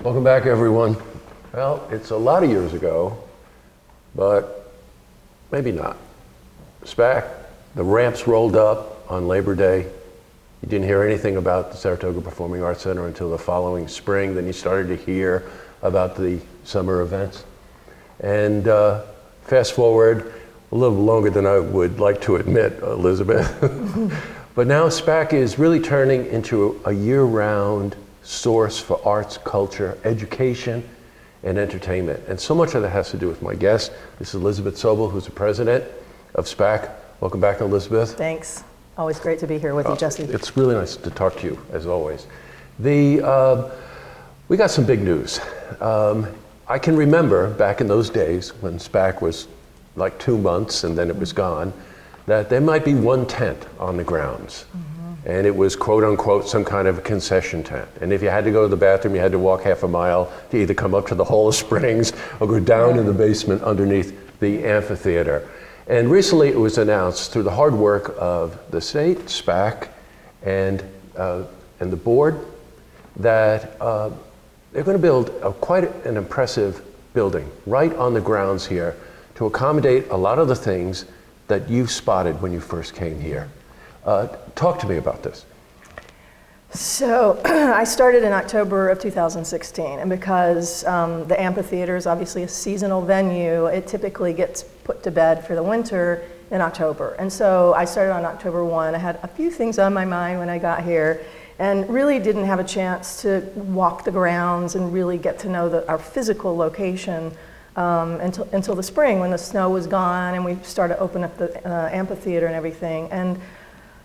Welcome back, everyone. Well, it's a lot of years ago, but maybe not. SPAC, the ramps rolled up on Labor Day. You didn't hear anything about the Saratoga Performing Arts Center until the following spring. Then you started to hear about the summer events. And fast forward a little longer than I would like to admit, Elizabeth. But now SPAC is really turning into a year-round source for arts, culture, education, and entertainment. And so much of that has to do with my guest. This is Elizabeth Sobol, who's the president of SPAC. Welcome back, Elizabeth. Thanks. Always great to be here with you, Jesse. It's really nice to talk to you, as always. We got some big news. I can remember back in those days when SPAC was like 2 months and then it was gone, that there might be one tent on the grounds. And it was quote unquote some kind of a concession tent. And if you had to go to the bathroom, you had to walk half a mile to either come up to the Hall of Springs or go down in the basement underneath the amphitheater. And recently it was announced through the hard work of the state, SPAC, and the board that they're going to build quite an impressive building right on the grounds here to accommodate a lot of the things that you spotted when you first came here. Talk to me about this. So I started in October of 2016, and because the amphitheater is obviously a seasonal venue, it typically gets put to bed for the winter in October. And so I started on October 1. I had a few things on my mind when I got here, and really didn't have a chance to walk the grounds and really get to know our physical location until the spring, when the snow was gone and we started to open up the amphitheater and everything. And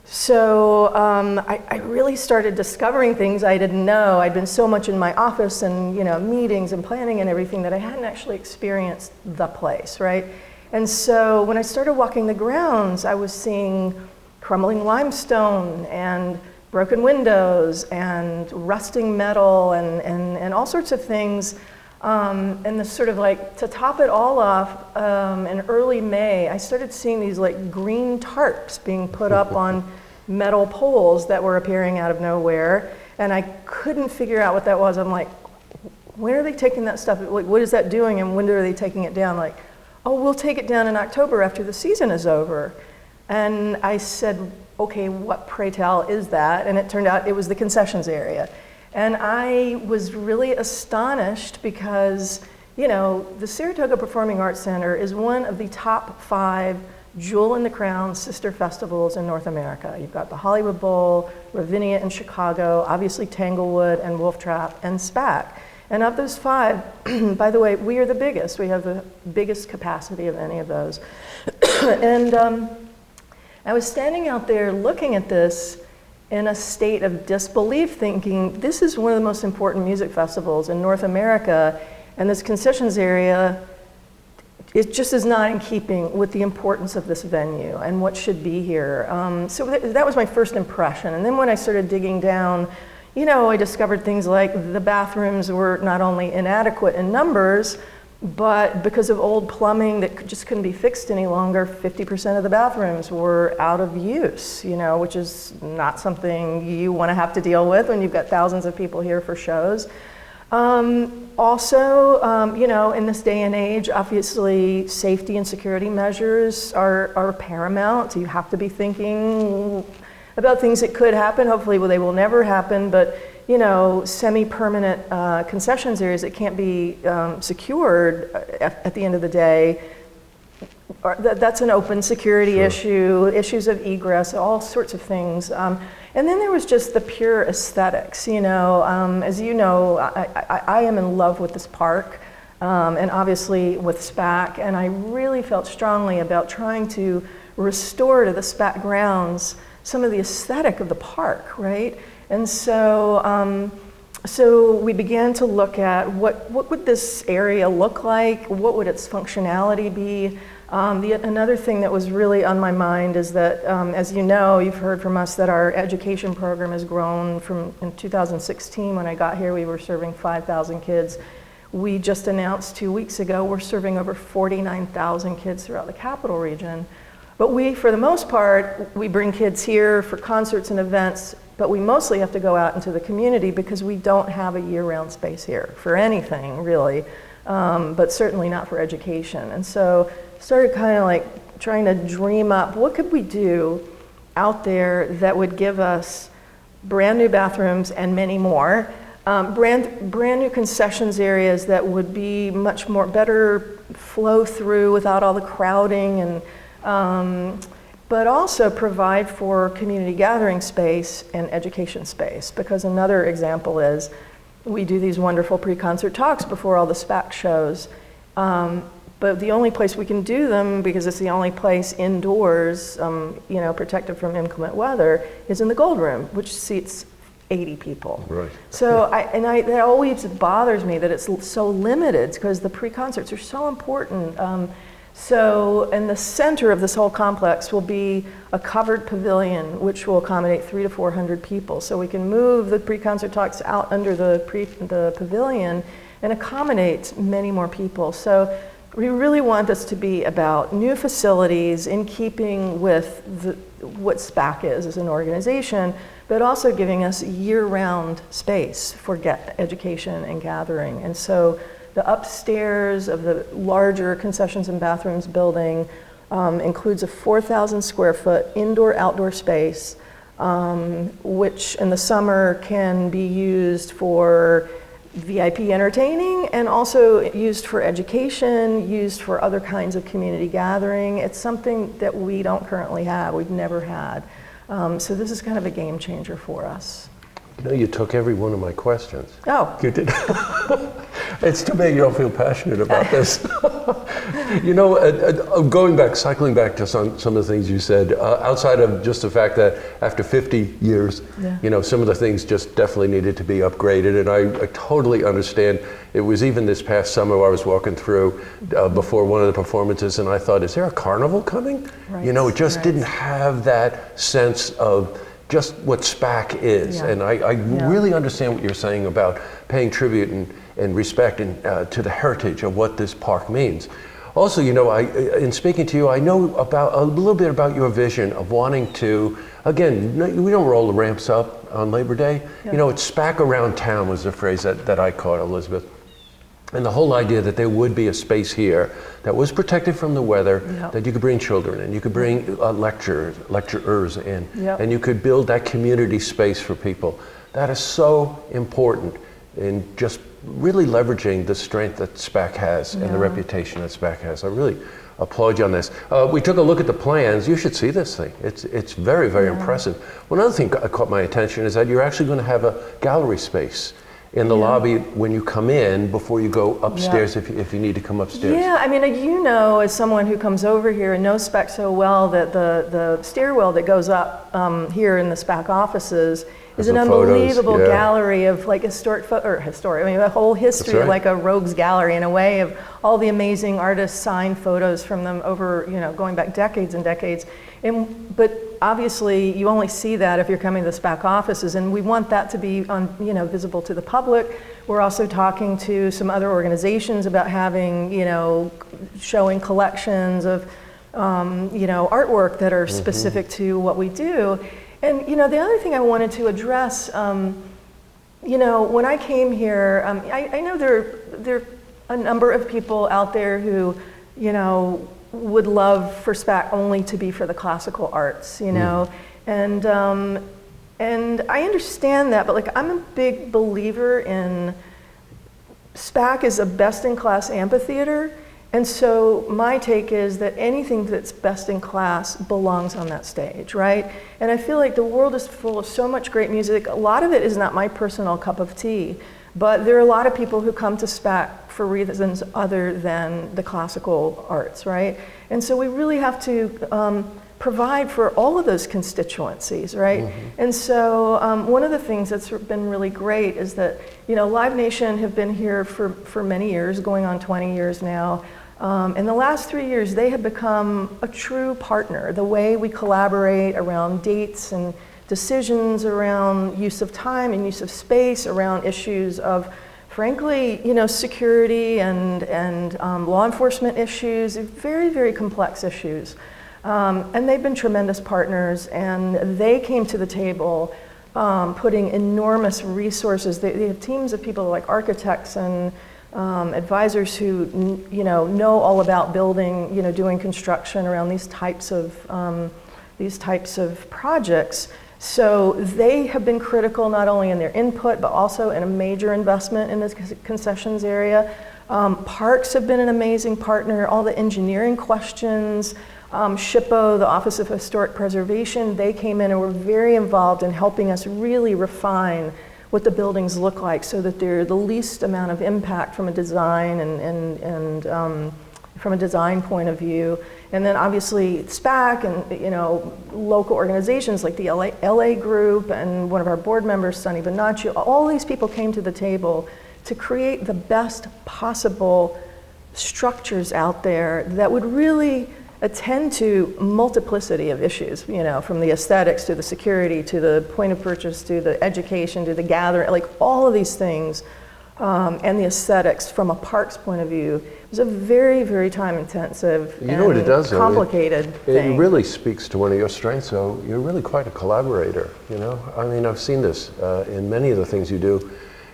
so I really started discovering things I didn't know. I'd been so much in my office and meetings and planning and everything that I hadn't actually experienced the place, right? And so when I started walking the grounds, I was seeing crumbling limestone and broken windows and rusting metal and all sorts of things. And this sort of like, to top it all off, in early May, I started seeing these like green tarps being put up on metal poles that were appearing out of nowhere. And I couldn't figure out what that was. I'm like, when are they taking that stuff? Like, what is that doing? And when are they taking it down? Like, oh, we'll take it down in October after the season is over. And I said, okay, what pray tell is that? And it turned out it was the concessions area. And I was really astonished because, the Saratoga Performing Arts Center is one of the top 5 jewel in the crown sister festivals in North America. You've got the Hollywood Bowl, Ravinia in Chicago, obviously Tanglewood and Wolf Trap and SPAC. And of those 5, by the way, we are the biggest. We have the biggest capacity of any of those. And I was standing out there looking at this in a state of disbelief, thinking this is one of the most important music festivals in North America, and this concessions area, it just is not in keeping with the importance of this venue and what should be here. So that was my first impression. And then when I started digging down, I discovered things like the bathrooms were not only inadequate in numbers, but because of old plumbing that just couldn't be fixed any longer, 50% of the bathrooms were out of use, which is not something you want to have to deal with when you've got thousands of people here for shows. Also, in this day and age, obviously safety and security measures are paramount. So you have to be thinking about things that could happen. Hopefully, they will never happen, but semi-permanent concessions areas that can't be secured at the end of the day, that's an open security issue, issues of egress, all sorts of things. And then there was just the pure aesthetics. As you know, I am in love with this park, and obviously with SPAC, and I really felt strongly about trying to restore to the SPAC grounds some of the aesthetic of the park, right? And so, so we began to look at what would this area look like? What would its functionality be? Another thing that was really on my mind is that, as you know, you've heard from us that our education program has grown from, in 2016, when I got here, we were serving 5,000 kids. We just announced 2 weeks ago, we're serving over 49,000 kids throughout the capital region. But we, for the most part, we bring kids here for concerts and events but we mostly have to go out into the community because we don't have a year-round space here for anything really, but certainly not for education. And so started kind of like trying to dream up what could we do out there that would give us brand new bathrooms and many more, brand new concessions areas that would be much more better flow through without all the crowding, and but also provide for community gathering space and education space. Because another example is we do these wonderful pre-concert talks before all the SPAC shows. But the only place we can do them, because it's the only place indoors, protected from inclement weather, is in the Gold Room, which seats 80 people. Right. So that always bothers me that it's so limited, because the pre-concerts are so important. So in the center of this whole complex will be a covered pavilion, which will accommodate 300 to 400 people. So we can move the pre-concert talks out under the pavilion and accommodate many more people. So we really want this to be about new facilities in keeping with what SPAC is as an organization, but also giving us year-round space for education and gathering. And so the upstairs of the larger concessions and bathrooms building includes a 4,000 square foot indoor-outdoor space, which in the summer can be used for VIP entertaining and also used for education, used for other kinds of community gathering. It's something that we don't currently have, we've never had. So this is kind of a game changer for us. You took every one of my questions. Oh. You did. It's too bad you don't feel passionate about this. Cycling back to some of the things you said, outside of just the fact that after 50 years, some of the things just definitely needed to be upgraded. And I totally understand. It was even this past summer I was walking through before one of the performances, and I thought, is there a carnival coming? Right. It just didn't have that sense of just what SPAC is. And I really understand what you're saying about paying tribute and respect to the heritage of what this park means. Also, in speaking to you, I know about a little bit about your vision of wanting to, again, we don't roll the ramps up on Labor Day. It's SPAC around town was the phrase that I caught, Elizabeth. And the whole idea that there would be a space here that was protected from the weather, that you could bring children in, you could bring lecturers in, and you could build that community space for people. That is so important in just really leveraging the strength that SPAC has and the reputation that SPAC has. I really applaud you on this. We took a look at the plans. You should see this thing. It's very, very impressive. One other thing that caught my attention is that you're actually going to have a gallery space in the lobby when you come in before you go upstairs if you need to come upstairs. Yeah, I mean, as someone who comes over here and knows SPAC so well, that the stairwell that goes up here in the SPAC offices is an unbelievable gallery of like a whole history, like a rogues gallery in a way, of all the amazing artists' signed photos from them over, going back decades and decades. But obviously you only see that if you're coming to the SPAC offices, and we want that to be visible to the public. We're also talking to some other organizations about having, showing collections of, artwork that are specific to what we do. And the other thing I wanted to address, when I came here, I know there are a number of people out there who, would love for SPAC only to be for the classical arts, and I understand that, but I'm a big believer in SPAC is a best-in-class amphitheater. And so my take is that anything that's best in class belongs on that stage, right? And I feel like the world is full of so much great music. A lot of it is not my personal cup of tea, but there are a lot of people who come to SPAC for reasons other than the classical arts, right? And so we really have to provide for all of those constituencies, right? And so one of the things that's been really great is that, Live Nation have been here for many years, going on 20 years now. In the last 3 years, they have become a true partner. The way we collaborate around dates and decisions, around use of time and use of space, around issues of, frankly, security and law enforcement issues, very, very complex issues. And they've been tremendous partners, and they came to the table putting enormous resources. They have teams of people like architects and advisors who know all about building, doing construction around these types of projects. So they have been critical not only in their input, but also in a major investment in this concessions area. Parks have been an amazing partner. All the engineering questions, SHPO, the Office of Historic Preservation, they came in and were very involved in helping us really refine what the buildings look like so that they're the least amount of impact from a design and from a design point of view. And then obviously SPAC and local organizations like the LA group and one of our board members, Sonny Bonaccio, all these people came to the table to create the best possible structures out there that would really attend to multiplicity of issues, from the aesthetics to the security to the point of purchase to the education to the gathering, like all of these things, and the aesthetics from a parks point of view. It was a very, very time-intensive what it does, complicated thing. It really speaks to one of your strengths, though. You're really quite a collaborator, I mean, I've seen this in many of the things you do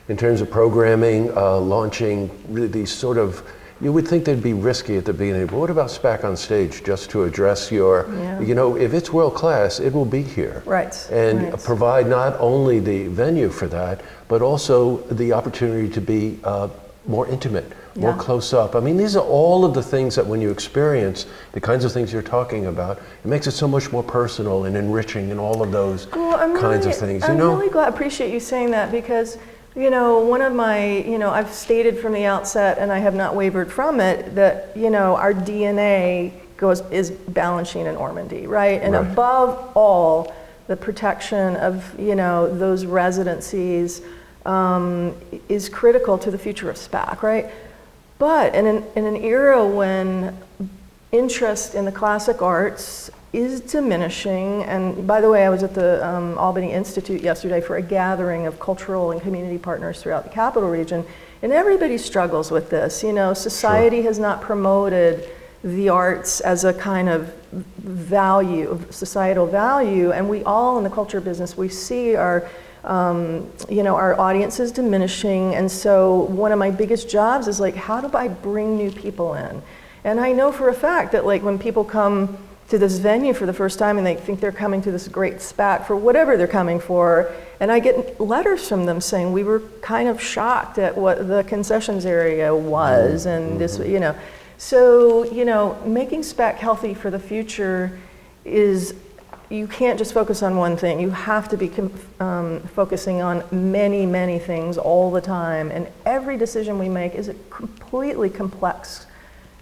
in terms of programming, launching really these sort of, you would think they'd be risky at the beginning, but what about SPAC on Stage, just to address your, if it's world-class, it will be here. Right. And provide not only the venue for that, but also the opportunity to be more intimate, more close up. I mean, these are all of the things that when you experience the kinds of things you're talking about, it makes it so much more personal and enriching and all of those kinds of things. I'm really glad, appreciate you saying that, because one of my, I've stated from the outset, and I have not wavered from it, that, our DNA is Balanchine and Ormondy, right? And above all, the protection of, those residencies is critical to the future of SPAC, right? But in an era when interest in the classic arts is diminishing, and by the way, I was at the Albany Institute yesterday for a gathering of cultural and community partners throughout the Capital Region, and everybody struggles with this. Society has not promoted the arts as a kind of value, societal value, and we all in the culture business, we see our audience is diminishing, and so one of my biggest jobs is like, how do I bring new people in? And I know for a fact that when people come to this venue for the first time and they think they're coming to this great SPAC for whatever they're coming for, and I get letters from them saying we were kind of shocked at what the concessions area was, and this, so making SPAC healthy for the future is, you can't just focus on one thing. You have to be focusing on many, many things all the time, and every decision we make is completely complex.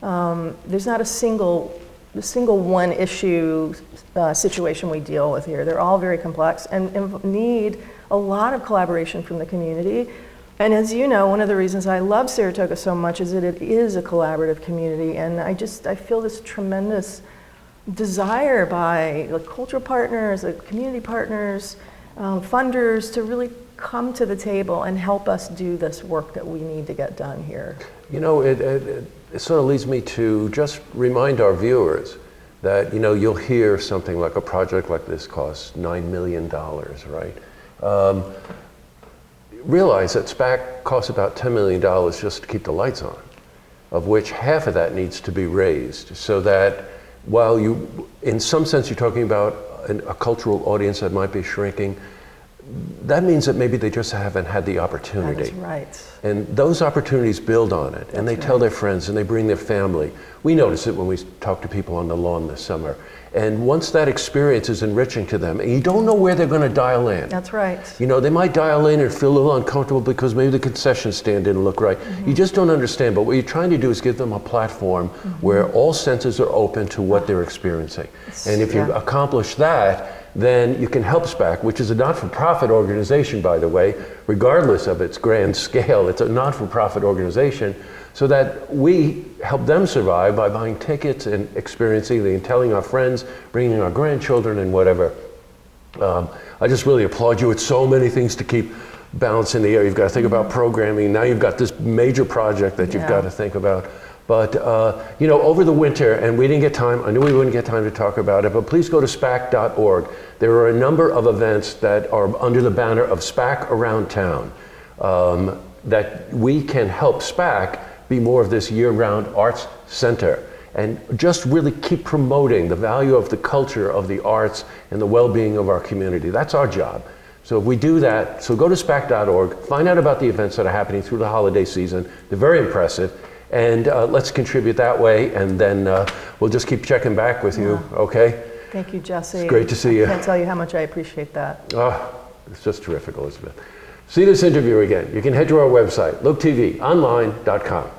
There's not a single one issue situation we deal with here. They're all very complex and need a lot of collaboration from the community. And as you know, one of the reasons I love Saratoga so much is that it is a collaborative community, and I feel this tremendous desire by the cultural partners, the community partners, funders to really come to the table and help us do this work that we need to get done here. It sort of leads me to just remind our viewers that, you'll hear something like a project like this costs $9 million, right? Realize that SPAC costs about $10 million just to keep the lights on, of which half of that needs to be raised, so that while in some sense you're talking about a cultural audience that might be shrinking, that means that maybe they just haven't had the opportunity. That's right. And those opportunities build on it, and they tell their friends, and they bring their family. We notice it when we talk to people on the lawn this summer. And once that experience is enriching to them, and you don't know where they're going to dial in. That's right. They might dial in and feel a little uncomfortable because maybe the concession stand didn't look right. You just don't understand. But what you're trying to do is give them a platform where all senses are open to what they're experiencing. And if you accomplish that, then you can help SPAC, which is a not-for-profit organization, by the way, regardless of its grand scale. It's a not-for-profit organization, so that we help them survive by buying tickets and experiencing and telling our friends, bringing our grandchildren and whatever. I just really applaud you. It's so many things to keep balancing the air. You've got to think about programming. Now you've got this major project that you've got to think about. But you know, over the winter, and we didn't get time, I knew we wouldn't get time to talk about it, but please go to SPAC.org. There are a number of events that are under the banner of SPAC Around Town that we can help SPAC be more of this year-round arts center and just really keep promoting the value of the culture of the arts and the well-being of our community. That's our job. So if we do that, so go to SPAC.org, find out about the events that are happening through the holiday season. They're very impressive. And let's contribute that way, and then we'll just keep checking back with you, okay? Thank you, Jesse. It's great to see you. I can't tell you how much I appreciate that. Oh, it's just terrific, Elizabeth. See this interview again. You can head to our website, looktvonline.com.